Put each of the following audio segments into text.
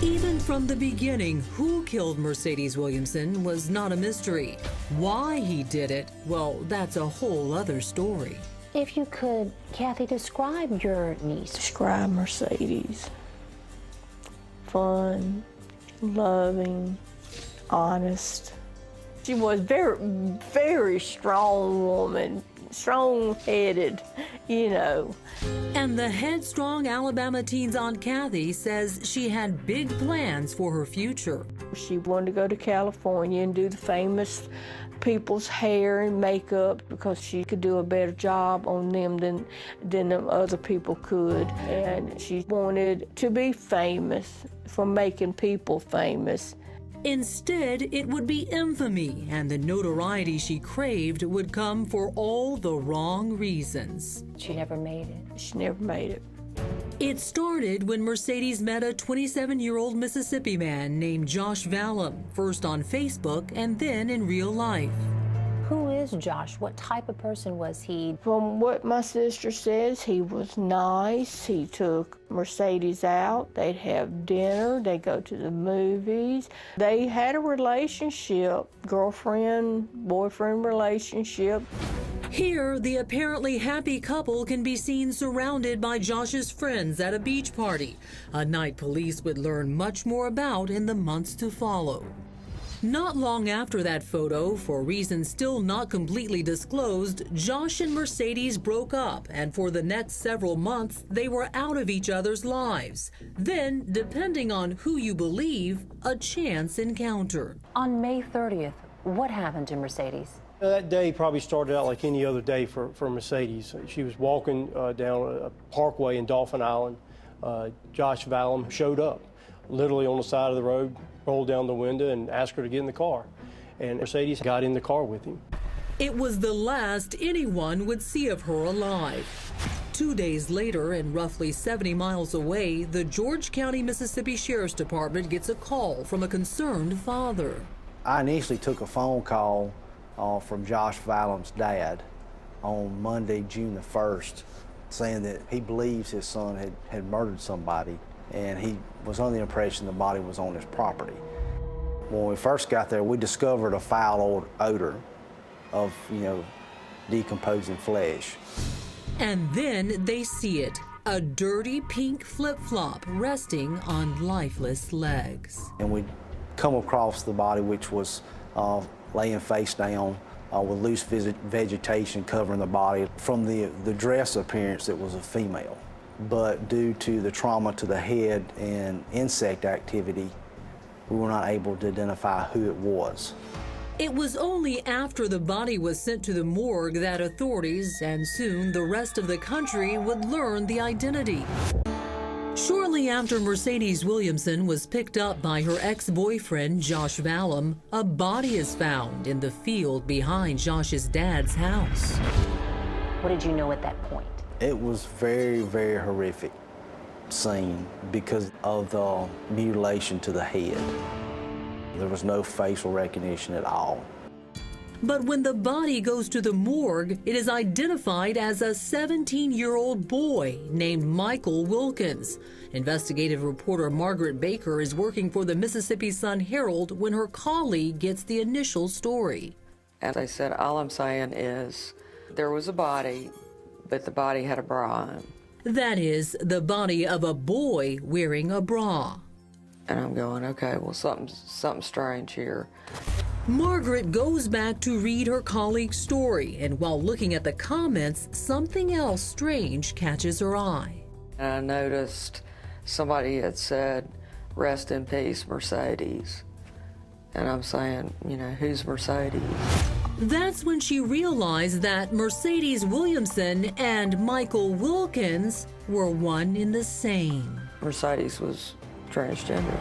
Even from the beginning, who killed Mercedes Williamson was not a mystery. Why he did it, well, that's a whole other story. If you could, Kathy, describe your niece. Describe Mercedes. Fun, loving, honest. She was very, very strong woman, strong-headed, you know. And the headstrong Alabama teen's Aunt Kathy says she had big plans for her future. She wanted to go to California and do the famous people's hair and makeup because she could do a better job on them than them other people could. And she wanted to be famous for making people famous. Instead, it would be infamy, and the notoriety she craved would come for all the wrong reasons. She never made it. She never made it. It started when Mercedes met a 27-year-old Mississippi man named Josh Valum, first on Facebook and then in real life. Who is Josh? What type of person was he? From what my sister says, he was nice. He took Mercedes out. They'd have dinner. They'd go to the movies. They had a relationship, girlfriend-boyfriend relationship. Here, the apparently happy couple can be seen surrounded by Josh's friends at a beach party, a night police would learn much more about in the months to follow. Not long after that photo, for reasons still not completely disclosed, Josh and Mercedes broke up, and for the next several months, they were out of each other's lives. Then, depending on who you believe, a chance encounter. On May 30th, what happened to Mercedes? That day probably started out like any other day for Mercedes. She was walking down a parkway in Dolphin Island. Josh Valum showed up, literally on the side of the road, rolled down the window and asked her to get in the car. And Mercedes got in the car with him. It was the last anyone would see of her alive. 2 days later, and roughly 70 miles away, the George County, Mississippi Sheriff's Department gets a call from a concerned father. I initially took a phone call from Josh Valum's dad on Monday, June the 1st, saying that he believes his son had murdered somebody, and he was under the impression the body was on his property. When we first got there, we discovered a foul odor of, decomposing flesh. And then they see it, a dirty pink flip-flop resting on lifeless legs. And we come across the body, which was laying face down with loose vegetation covering the body. From the dress appearance, it was a female. But due to the trauma to the head and insect activity, we were not able to identify who it was. It was only after the body was sent to the morgue that authorities, and soon the rest of the country, would learn the identity. Shortly after Mercedes Williamson was picked up by her ex-boyfriend, Josh Valum, a body is found in the field behind Josh's dad's house. What did you know at that point? It was very, very horrific scene because of the mutilation to the head. There was no facial recognition at all. But when the body goes to the morgue, it is identified as a 17-year-old boy named Michael Wilkins. Investigative reporter Margaret Baker is working for the Mississippi Sun-Herald when her colleague gets the initial story. As I said, all I'm saying is there was a body, but the body had a bra on. That is, the body of a boy wearing a bra. And I'm going, okay, well, something strange here. Margaret goes back to read her colleague's story, and while looking at the comments, something else strange catches her eye. And I noticed somebody had said, "Rest in peace, Mercedes." And I'm saying, who's Mercedes? That's when she realized that Mercedes Williamson and Michael Wilkins were one in the same. Mercedes was transgender.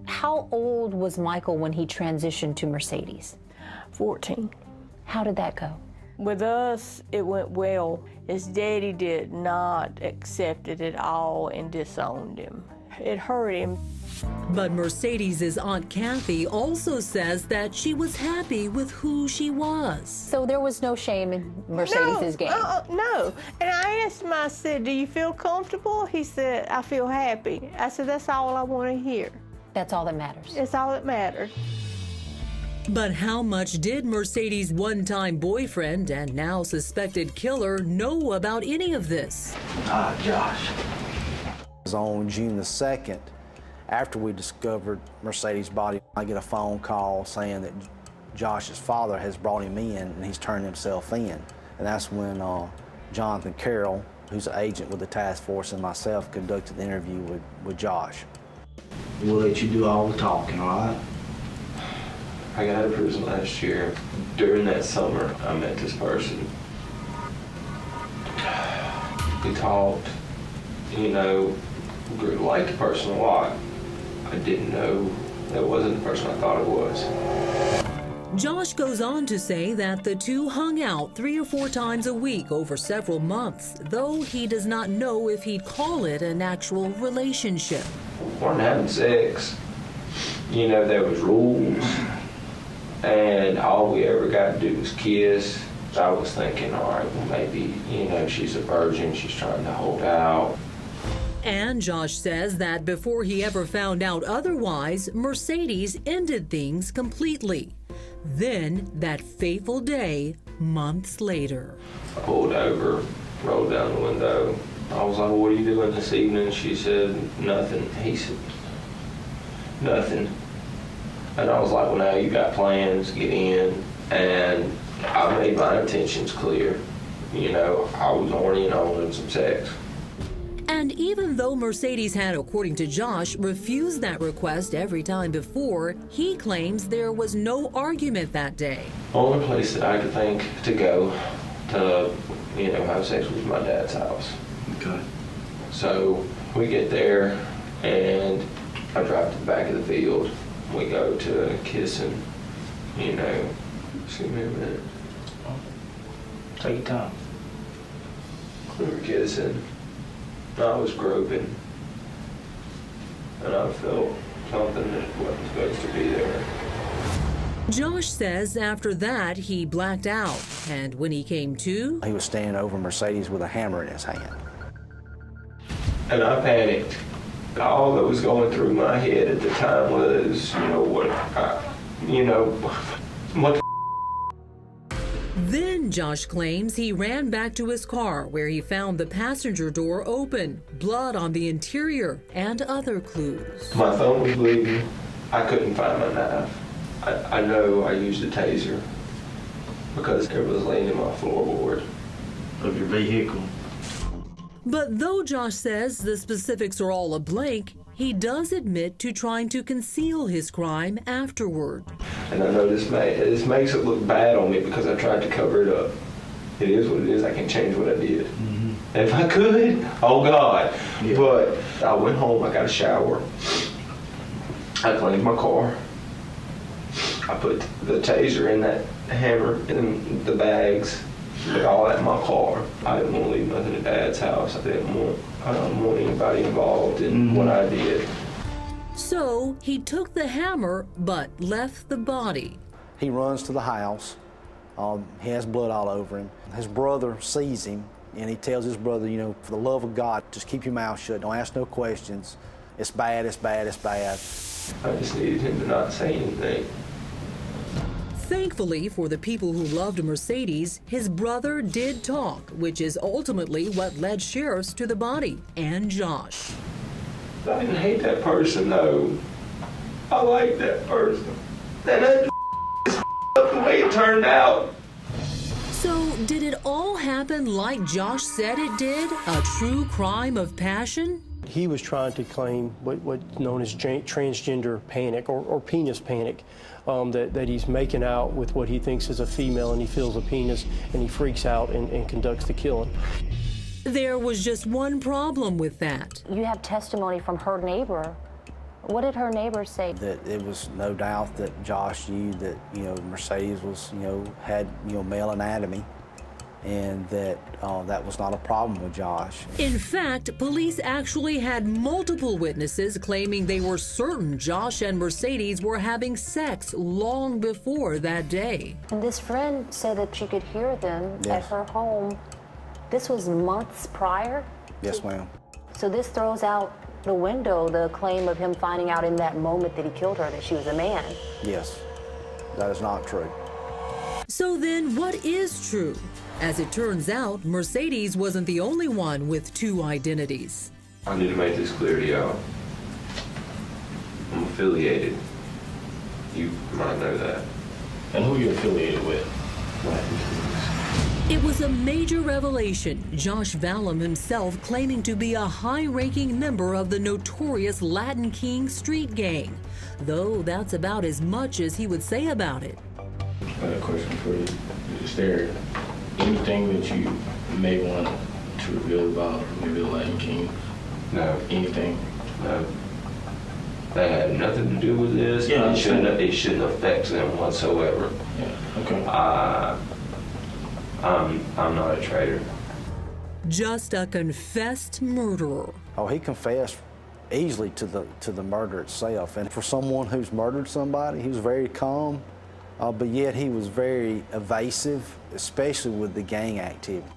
How old was Michael when he transitioned to Mercedes? 14. How did that go? With us, it went well. His daddy did not accept it at all and disowned him. It hurt him. But Mercedes' Aunt Kathy also says that she was happy with who she was. So there was no shame in Mercedes' game? No. And I asked him, I said, do you feel comfortable? He said, I feel happy. I said, that's all I want to hear. That's all that matters. That's all that matters. But how much did Mercedes' one-time boyfriend and now suspected killer know about any of this? Josh. It was on June the 2nd, after we discovered Mercedes' body, I get a phone call saying that Josh's father has brought him in and he's turned himself in. And that's when Jonathan Carroll, who's an agent with the task force, and myself conducted the interview with Josh. We'll let you do all the talking, all right? I got out of prison last year. During that summer, I met this person. We talked, liked the person a lot. I didn't know that wasn't the person I thought it was. Josh goes on to say that the two hung out 3 or 4 times a week over several months, though he does not know if he'd call it an actual relationship. We weren't having sex. There was rules, and all we ever got to do was kiss. I was thinking, all right, well, maybe, she's a virgin, she's trying to hold out. And Josh says that before he ever found out otherwise, Mercedes ended things completely. Then, that fateful day, months later. I pulled over, rolled down the window. I was like, what are you doing this evening? She said, nothing. He said, nothing. And I was like, well, now you got plans, get in. And I made my intentions clear. I was horny and I wanted some sex. And even though Mercedes had, according to Josh, refused that request every time before, he claims there was no argument that day. Only place that I could think to go to, have sex was my dad's house. Okay. So we get there and I drive to the back of the field. We go to kissing, excuse me a minute. Take your time. We were kissing. I was groping, and I felt something that wasn't supposed to be there. Josh says after that he blacked out, and when he came to, He was standing over Mercedes with a hammer in his hand. And I panicked. All that was going through my head at the time was, what the Then Josh claims he ran back to his car where he found the passenger door open, blood on the interior, and other clues. My thumb was bleeding. I couldn't find my knife. I know I used a taser because it was laying in my floorboard. Of your vehicle. But though Josh says the specifics are all a blank, he does admit to trying to conceal his crime afterward. And I know this makes it look bad on me because I tried to cover it up. It is what it is. I can change what I did. Mm-hmm. If I could, oh God. Yeah. But I went home, I got a shower. I cleaned my car. I put the taser in that hammer in the bags, put all that in my car. I didn't want to leave nothing at Dad's house. I didn't want anybody involved in what I did. So he took the hammer but left the body. He runs to the house. He has blood all over him. His brother sees him, and he tells his brother, for the love of God, just keep your mouth shut. Don't ask no questions. It's bad, it's bad, it's bad. I just needed him to not say anything. Thankfully for the people who loved Mercedes, his brother did talk, which is ultimately what led sheriffs to the body and Josh. I didn't hate that person, though. I liked that person. And that is up the way it turned out. So, did it all happen like Josh said it did? A true crime of passion? He was trying to claim what's known as transgender panic or penis panic, that he's making out with what he thinks is a female and he feels a penis and he freaks out and conducts the killing. There was just one problem with that. You have testimony from her neighbor. What did her neighbor say? That it was no doubt that Josh knew that, Mercedes was, had, male anatomy, and that that was not a problem with Josh. In fact, police actually had multiple witnesses claiming they were certain Josh and Mercedes were having sex long before that day. And this friend said that she could hear them Yes. at her home. This was months prior? Yes, ma'am. So this throws out the window the claim of him finding out in that moment that he killed her that she was a man. Yes, that is not true. So then, what is true? As it turns out, Mercedes wasn't the only one with two identities. I need to make this clear to y'all. I'm affiliated. You might know that. And who you affiliated with? It was a major revelation, Josh Valum himself claiming to be a high-ranking member of the notorious Latin King street gang, though that's about as much as he would say about it. I got a question for you. Is there anything that you may want to reveal about maybe the Latin King? No. Anything? No. They had nothing to do with this. Yeah, it shouldn't affect them whatsoever. Yeah, okay. I'm not a traitor. Just a confessed murderer. Oh, he confessed easily to the murder itself. And for someone who's murdered somebody, he was very calm, but yet he was very evasive, especially with the gang activity.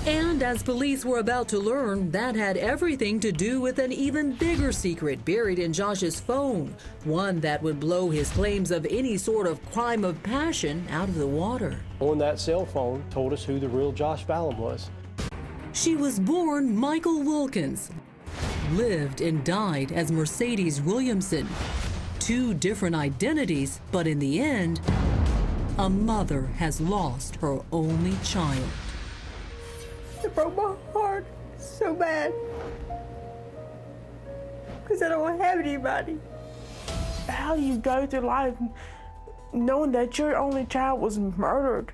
And as police were about to learn, that had everything to do with an even bigger secret buried in Josh's phone, one that would blow his claims of any sort of crime of passion out of the water. On that cell phone told us who the real Josh Valum was. She was born Michael Wilkins, lived and died as Mercedes Williamson. Two different identities, but in the end, a mother has lost her only child. It broke my heart so bad because I don't have anybody. How you go through life knowing that your only child was murdered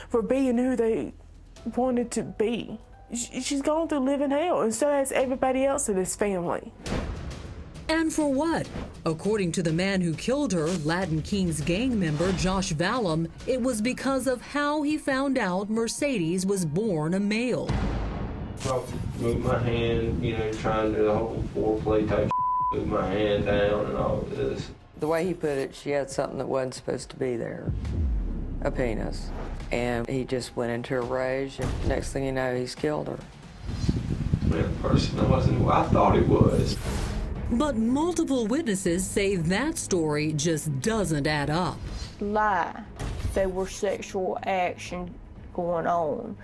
for being who they wanted to be. She's gone through living hell, and so has everybody else in his family. And for what? According to the man who killed her, Latin King's gang member Josh Valum, it was because of how he found out Mercedes was born a male. I moved my hand, trying to do the whole foreplay type move my hand down and all of this. The way he put it, she had something that wasn't supposed to be there, a penis. And he just went into a rage, and next thing you know, he's killed her. Man, the person wasn't who I thought it was. But multiple witnesses say that story just doesn't add up. Lie. There were sexual action going on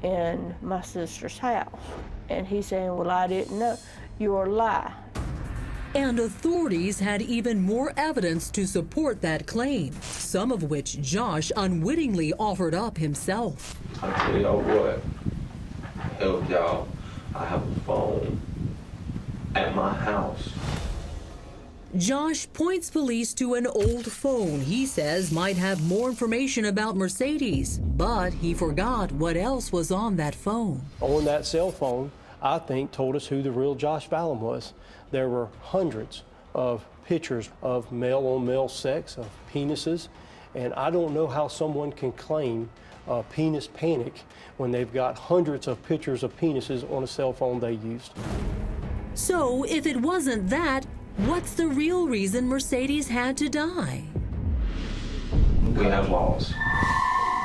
in my sister's house. And he's saying, well, I didn't know. You're a lie. And authorities had even more evidence to support that claim, some of which Josh unwittingly offered up himself. I tell y'all what, help y'all, I have a phone at my house. Josh points police to an old phone he says might have more information about Mercedes, but he forgot what else was on that phone. On that cell phone, I think told us who the real Josh Valum was. There were hundreds of pictures of male-on-male sex, of penises, and I don't know how someone can claim penis panic when they've got hundreds of pictures of penises on a cell phone they used. So if it wasn't that, what's the real reason Mercedes had to die? We have laws.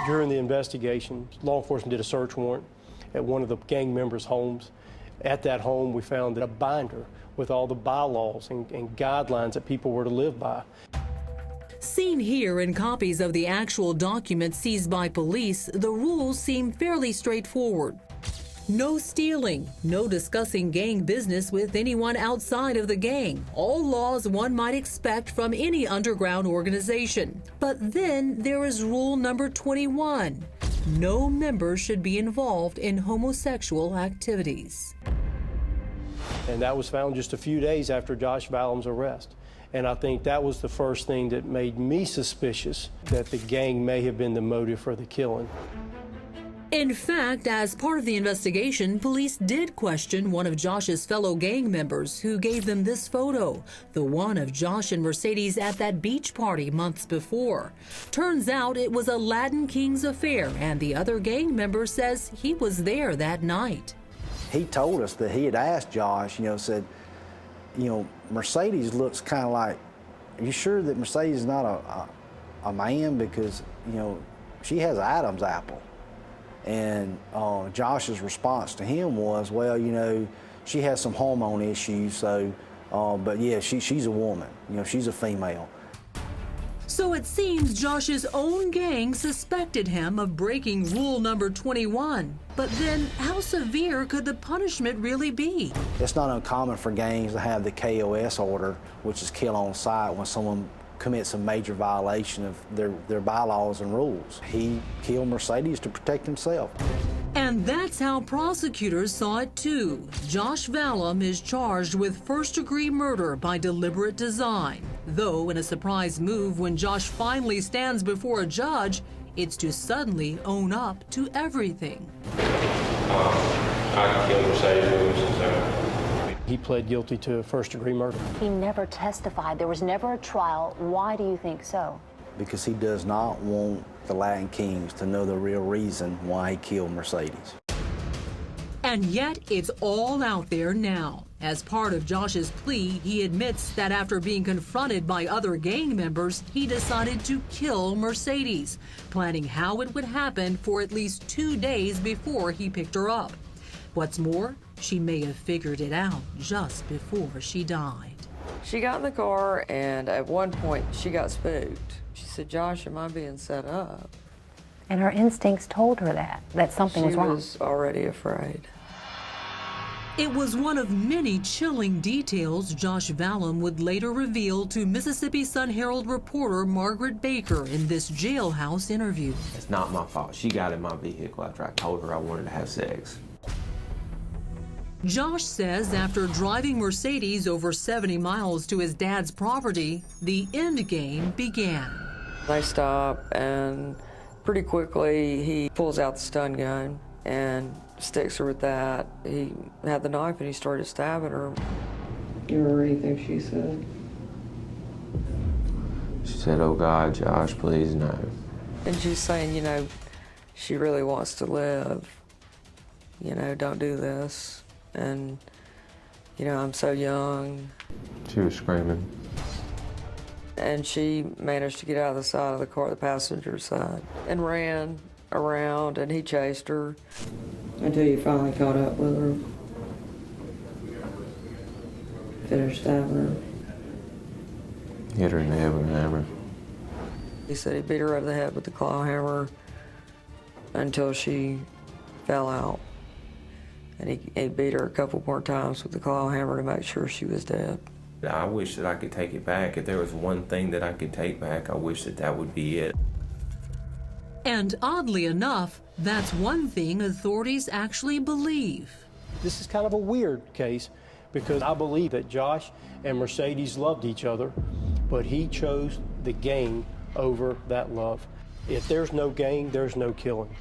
During the investigation, law enforcement did a search warrant at one of the gang members' homes. At that home, we found a binder with all the bylaws and guidelines that people were to live by. Seen here in copies of the actual documents seized by police, the rules seem fairly straightforward. No stealing, no discussing gang business with anyone outside of the gang. All laws one might expect from any underground organization. But then there is rule number 21. No member should be involved in homosexual activities. And that was found just a few days after Josh Valum's arrest. And I think that was the first thing that made me suspicious that the gang may have been the motive for the killing. In fact, as part of the investigation, police did question one of Josh's fellow gang members who gave them this photo, the one of Josh and Mercedes at that beach party months before. Turns out it was a Latin Kings affair, and the other gang member says he was there that night. He told us that he had asked Josh, said, Mercedes looks kind of like, are you sure that Mercedes is not a man? Because, she has Adam's apple. And Josh's response to him was, well, she has some hormone issues, so, but yeah, she's a woman, she's a female. So it seems Josh's own gang suspected him of breaking rule number 21. But then how severe could the punishment really be? It's not uncommon for gangs to have the KOS order, which is kill on sight, when someone commits a major violation of their bylaws and rules. He killed Mercedes to protect himself. And that's how prosecutors saw it too. Josh Valum is charged with first-degree murder by deliberate design. Though in a surprise move, when Josh finally stands before a judge, it's to suddenly own up to everything. I killed Mercedes. He pled guilty to first-degree murder. He never testified. There was never a trial. Why do you think so? Because he does not want the Latin Kings to know the real reason why he killed Mercedes. And yet it's all out there now. As part of Josh's plea, he admits that after being confronted by other gang members, he decided to kill Mercedes, planning how it would happen for at least 2 days before he picked her up. What's more, she may have figured it out just before she died. She got in the car, and at one point, she got spooked. She said, Josh, am I being set up? And her instincts told her that something was wrong. She was already afraid. It was one of many chilling details Josh Valum would later reveal to Mississippi Sun-Herald reporter Margaret Baker in this jailhouse interview. It's not my fault. She got in my vehicle after I told her I wanted to have sex. Josh says after driving Mercedes over 70 miles to his dad's property, the end game began. They stop, and pretty quickly he pulls out the stun gun and sticks her with that. He had the knife and he started stabbing her. You remember anything she said? She said, oh God, Josh, please no. And she's saying, she really wants to live. Don't do this. And, I'm so young. She was screaming. And she managed to get out of the side of the car, the passenger side, and ran around, and he chased her. Until you finally caught up with her. Finished stabbing her. Hit her in the head with a hammer. He said he beat her over the head with the claw hammer until she fell out. And he beat her a couple more times with the claw hammer to make sure she was dead. I wish that I could take it back. If there was one thing that I could take back, I wish that would be it. And oddly enough, that's one thing authorities actually believe. This is kind of a weird case because I believe that Josh and Mercedes loved each other, but he chose the gang over that love. If there's no gang, there's no killing.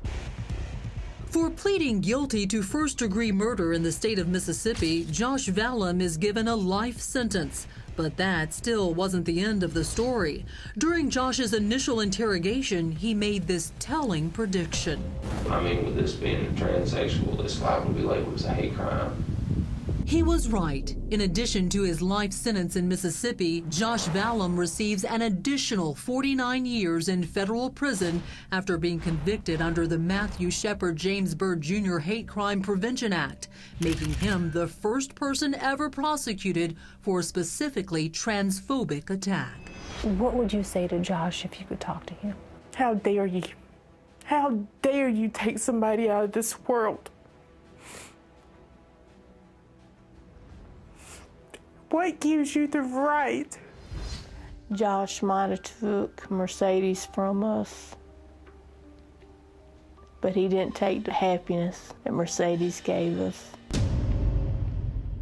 For pleading guilty to first-degree murder in the state of Mississippi, Josh Valum is given a life sentence. But that still wasn't the end of the story. During Josh's initial interrogation, he made this telling prediction. With this being transsexual, this life would be labeled as a hate crime. He was right. In addition to his life sentence in Mississippi, Josh Valum receives an additional 49 years in federal prison after being convicted under the Matthew Shepard James Byrd Jr. Hate Crime Prevention Act, making him the first person ever prosecuted for a specifically transphobic attack. What would you say to Josh if you could talk to him? How dare you? How dare you take somebody out of this world? What gives you the right? Josh might have took Mercedes from us, but he didn't take the happiness that Mercedes gave us.